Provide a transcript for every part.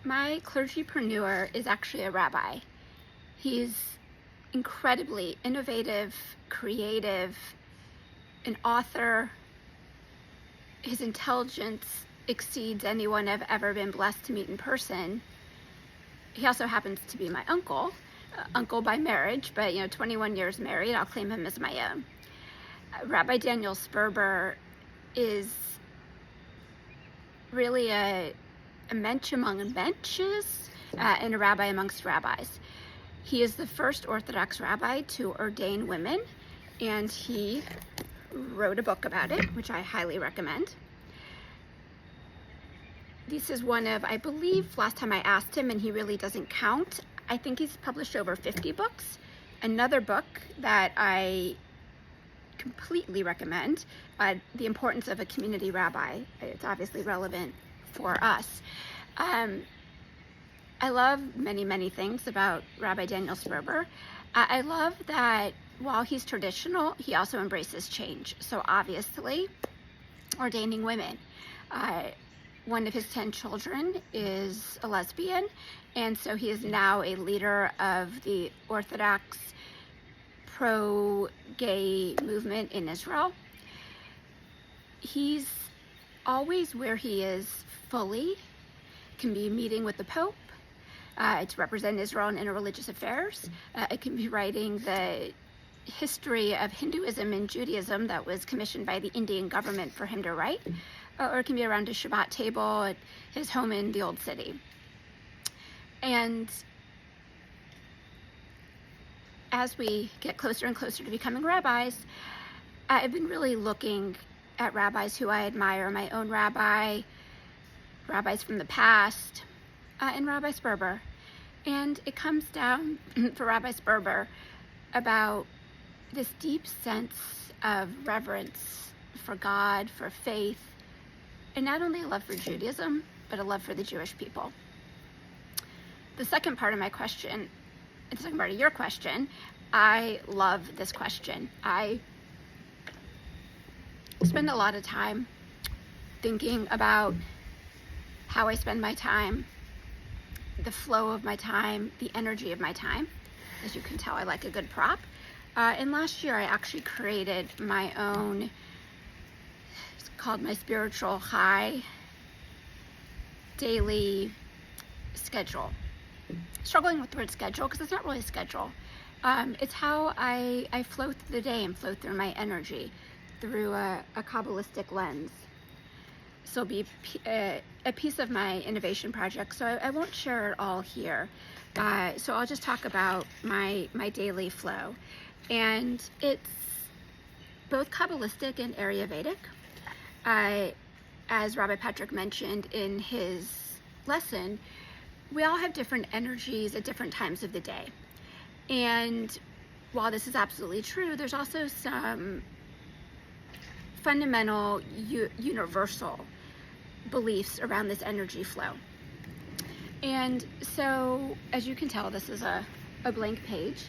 My clergypreneur is actually a rabbi. He's incredibly innovative, creative, an author. His intelligence exceeds anyone I've ever been blessed to meet in person. He also happens to be my uncle by marriage, but 21 years married, I'll claim him as my own. Rabbi Daniel Sperber is really a mensch among menches and a rabbi amongst rabbis. He is the first Orthodox rabbi to ordain women, and he wrote a book about it, which I highly recommend. This is one of, I believe, last time I asked him, and he really doesn't count, I think he's published over 50 books. Another book that I completely recommend, The Importance of a Community Rabbi. It's obviously relevant for us. I love many, many things about Rabbi Daniel Sperber. I love that while he's traditional, he also embraces change. So obviously, ordaining women. One of his 10 children is a lesbian, and so he is now a leader of the Orthodox pro-gay movement in Israel. He's always where he is fully, can be meeting with the Pope, to represent Israel in interreligious affairs. It can be writing the history of Hinduism and Judaism that was commissioned by the Indian government for him to write, or it can be around his Shabbat table at his home in the Old City. And as we get closer and closer to becoming rabbis, I've been really looking at rabbis who I admire, my own rabbi, rabbis from the past, and Rabbi Sperber. And it comes down for Rabbi Sperber about this deep sense of reverence for God, for faith, and not only a love for Judaism, but a love for the Jewish people. The second part of my question, the second part of your question, I love this question. I spend a lot of time thinking about how I spend my time, the flow of my time, the energy of my time. As you can tell, I like a good prop. And last year I actually created my own, it's called my Spiritual High daily schedule. Struggling with the word schedule because it's not really a schedule. It's how I flow through the day and flow through my energy through a Kabbalistic lens. So it'll be a piece of my innovation project, so I won't share it all here. So I'll just talk about my daily flow. And it's both Kabbalistic and Ayurvedic. As Rabbi Patrick mentioned in his lesson, we all have different energies at different times of the day. And while this is absolutely true, there's also some fundamental, universal beliefs around this energy flow. And so, as you can tell, this is a blank page.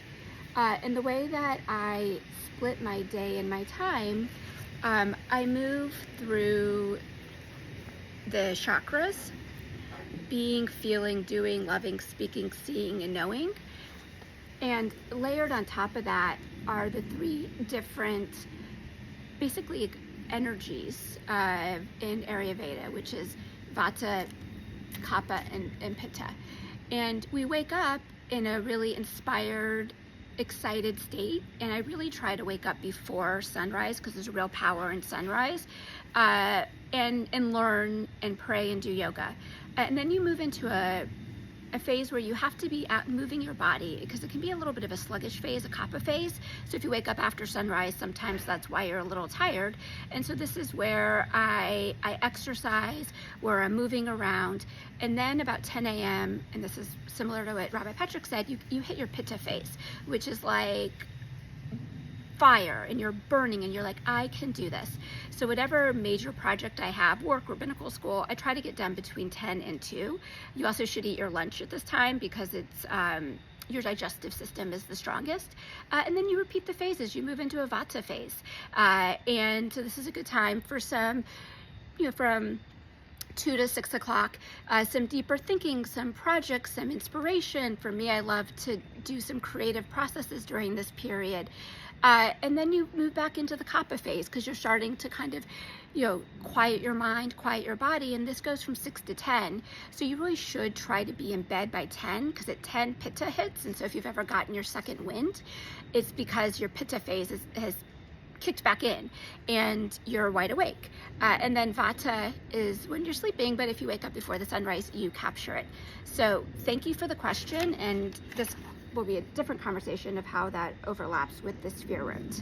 And the way that I split my day and my time, I move through the chakras: being, feeling, doing, loving, speaking, seeing, and knowing. And layered on top of that are the three different, basically, energies in Ayurveda, which is Vata, Kapha, and Pitta. And we wake up in a really inspired, excited state, and I really try to wake up before sunrise because there's real power in sunrise, and learn and pray and do yoga. And then you move into a phase where you have to be out moving your body because it can be a little bit of a sluggish phase, a kapha phase. So if you wake up after sunrise, sometimes that's why you're a little tired. And so this is where I exercise, where I'm moving around. And then about 10 a.m., and this is similar to what Rabbi Patrick said, you hit your pitta phase, which is like fire, and you're burning, and you're like, I can do this. So whatever major project I have, work, rabbinical school, I try to get done between 10 and 2. You also should eat your lunch at this time because it's your digestive system is the strongest. And then you repeat the phases. You move into a Vata phase. And so this is a good time for some, from 2 to 6 o'clock, some deeper thinking, some projects, some inspiration. For me, I love to do some creative processes during this period. And then you move back into the kapha phase because you're starting to kind of, quiet your mind, quiet your body. And this goes from 6 to 10. So you really should try to be in bed by 10, because at 10 pitta hits. And so if you've ever gotten your second wind, it's because your pitta phase has kicked back in and you're wide awake. And then vata is when you're sleeping, but if you wake up before the sunrise, you capture it. So thank you for the question, and this will be a different conversation of how that overlaps with the sphere root.